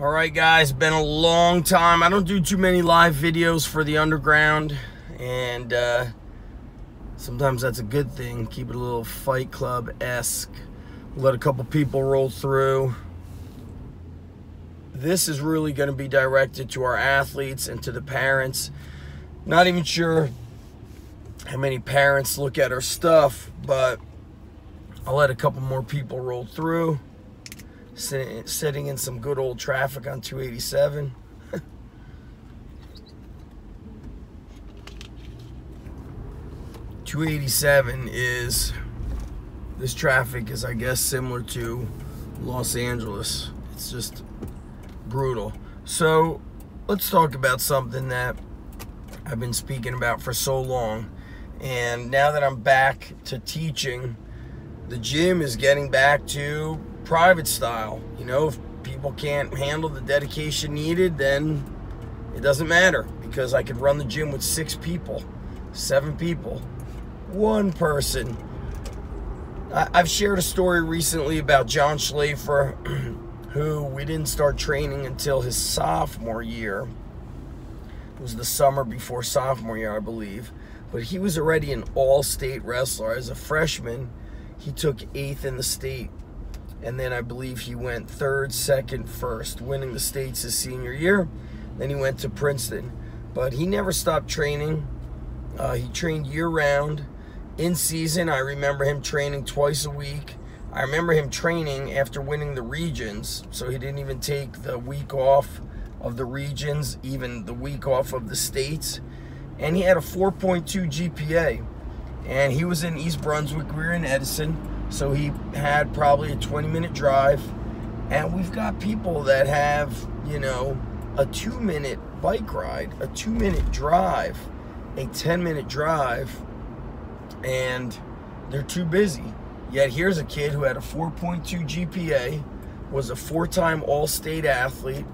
Alright guys, been a long time. I don't do too many live videos for the underground, and sometimes that's a good thing. Keep it a little Fight Club-esque. Let a couple people roll through. This is really going to be directed to our athletes and to the parents. Not even sure how many parents look at our stuff, but I'll let a couple more people roll through. Sitting in some good old traffic on 287. 287 is, this traffic is, I guess, similar to Los Angeles. It's just brutal. So let's talk about something that I've been speaking about for so long. And now that I'm back to teaching, the gym is getting back to private style. You know, if people can't handle the dedication needed, then it doesn't matter, because I could run the gym with 6 people, 7 people, 1 person. I've shared a story recently about John Schlafer, who we didn't start training until his sophomore year. It was the summer before sophomore year, I believe. But he was already an all-state wrestler. As a freshman, he took 8th in the state. And then I believe he went 3rd, 2nd, 1st, winning the states his senior year. Then he went to Princeton. But he never stopped training. He trained year-round. In season, I remember him training twice a week. I remember him training after winning the regions, so he didn't even take the week off of the regions, even the week off of the states. And he had a 4.2 GPA. And he was in East Brunswick. We were in Edison. So he had probably a 20-minute drive. And we've got people that have, you know, a 2-minute bike ride, a 2-minute drive, a 10-minute drive, and they're too busy. Yet here's a kid who had a 4.2 GPA, was a 4-time all-state athlete,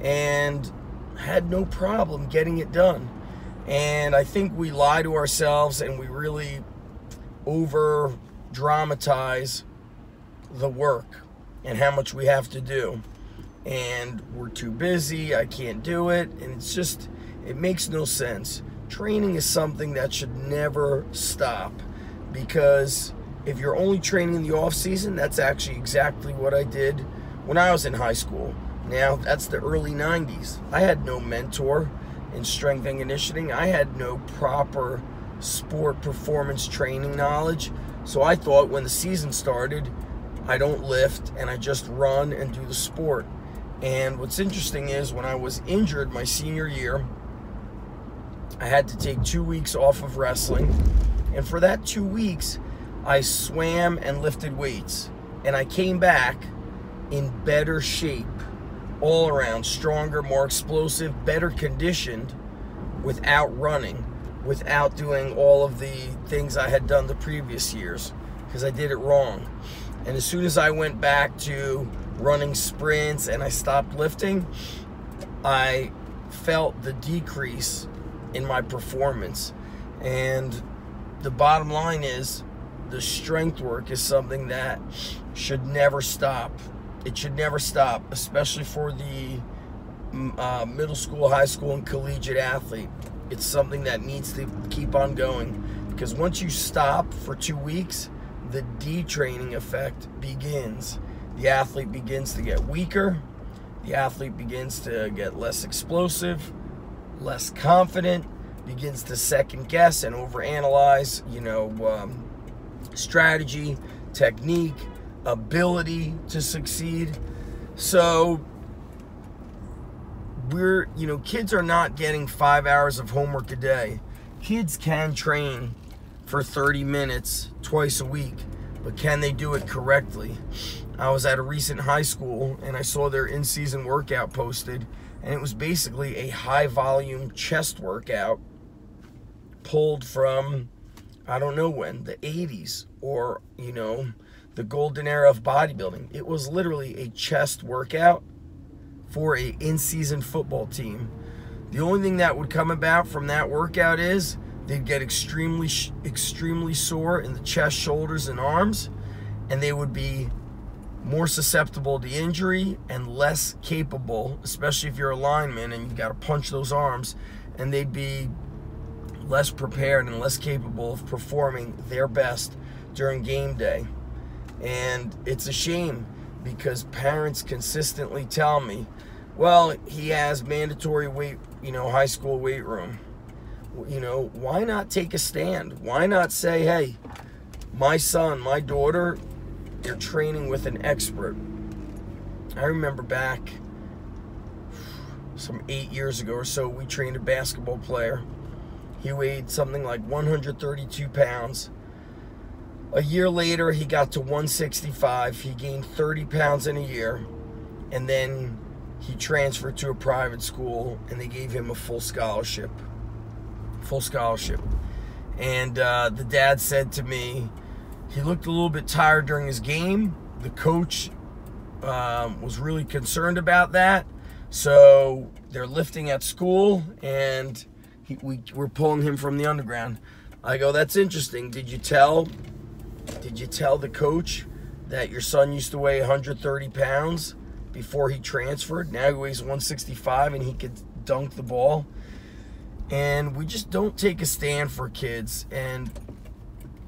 and had no problem getting it done. And I think we lie to ourselves and we really over-dramatize the work and how much we have to do. And we're too busy, I can't do it, and it's just, it makes no sense. Training is something that should never stop, because if you're only training in the off season, that's actually exactly what I did when I was in high school. Now, that's the early 90s. I had no mentor in strength and conditioning. I had no proper sport performance training knowledge. So I thought when the season started, I don't lift and I just run and do the sport. And what's interesting is when I was injured my senior year, I had to take 2 weeks off of wrestling. And for that 2 weeks, I swam and lifted weights. And I came back in better shape, all around, stronger, more explosive, better conditioned, without running, without doing all of the things I had done the previous years, because I did it wrong. And as soon as I went back to running sprints and I stopped lifting, I felt the decrease in my performance. And the bottom line is, the strength work is something that should never stop. It should never stop, especially for the middle school, high school, and collegiate athlete. It's something that needs to keep on going, because once you stop for 2 weeks, the detraining effect begins. The athlete begins to get weaker. The athlete begins to get less explosive, less confident, begins to second guess and overanalyze, you know, strategy, technique, ability to succeed. So kids are not getting 5 hours of homework a day. Kids can train for 30 minutes twice a week, but can they do it correctly? I was at a recent high school and I saw their in-season workout posted, and it was basically a high volume chest workout pulled from, I don't know when, the 80s, or, you know, the golden era of bodybuilding. It was literally a chest workout for a in-season football team. The only thing that would come about from that workout is they'd get extremely sore in the chest, shoulders, and arms, and they would be more susceptible to injury and less capable, especially if you're a lineman and you've got to punch those arms, and they'd be less prepared and less capable of performing their best during game day. And it's a shame because parents consistently tell me, well, he has mandatory weight, high school weight room. Why not take a stand? Why not say, hey, my son, my daughter, they're training with an expert. I remember back some 8 years ago or so, we trained a basketball player. He weighed something like 132 pounds. A year later, he got to 165. He gained 30 pounds in a year. And then he transferred to a private school, and they gave him a full scholarship. And the dad said to me, he looked a little bit tired during his game. The coach was really concerned about that. So they're lifting at school, and we're pulling him from the underground. I go, that's interesting. Did you tell the coach that your son used to weigh 130 pounds before he transferred? Now he weighs 165 and he could dunk the ball. And we just don't take a stand for kids. And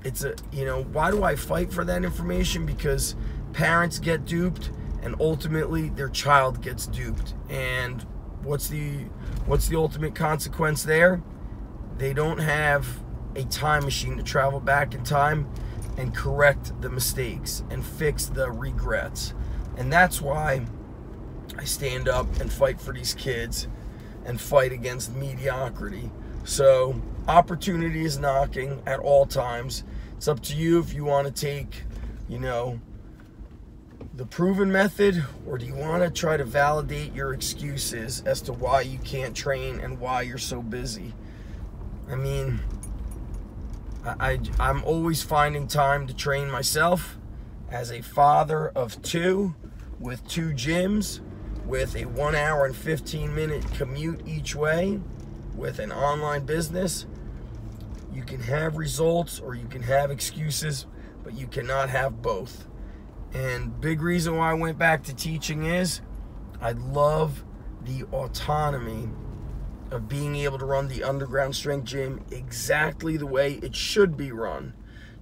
it's why do I fight for that information? Because parents get duped, and ultimately their child gets duped. And what's the ultimate consequence there? They don't have a time machine to travel back in time and correct the mistakes and fix the regrets. And that's why I stand up and fight for these kids and fight against mediocrity. So opportunity is knocking at all times. It's up to you if you want to take, the proven method, or do you want to try to validate your excuses as to why you can't train and why you're so busy. I mean, I'm always finding time to train myself as a father of two with 2 gyms, with a 1 hour and 15-minute commute each way, with an online business. You can have results or you can have excuses, but you cannot have both. And big reason why I went back to teaching is I love the autonomy of being able to run the underground strength gym exactly the way it should be run.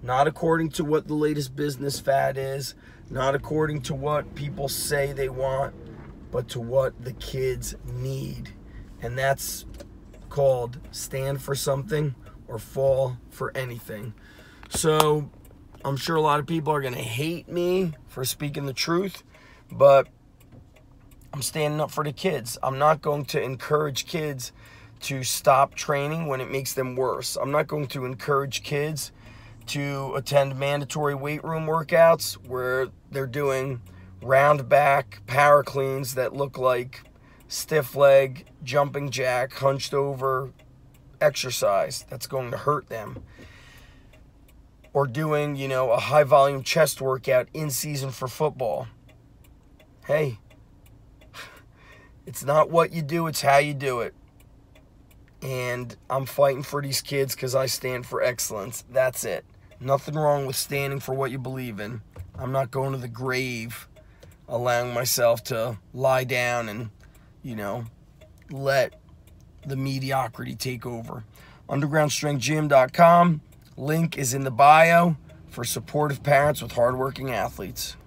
Not according to what the latest business fad is, not according to what people say they want, but to what the kids need. And that's called stand for something or fall for anything. So I'm sure a lot of people are going to hate me for speaking the truth, but I'm standing up for the kids. I'm not going to encourage kids to stop training when it makes them worse. I'm not going to encourage kids to attend mandatory weight room workouts where they're doing round back power cleans that look like stiff leg, jumping jack, hunched over exercise that's going to hurt them. Or doing, a high volume chest workout in season for football. Hey, it's not what you do, it's how you do it. And I'm fighting for these kids because I stand for excellence. That's it. Nothing wrong with standing for what you believe in. I'm not going to the grave allowing myself to lie down and, let the mediocrity take over. UndergroundStrengthGym.com. Link is in the bio for supportive parents with hardworking athletes.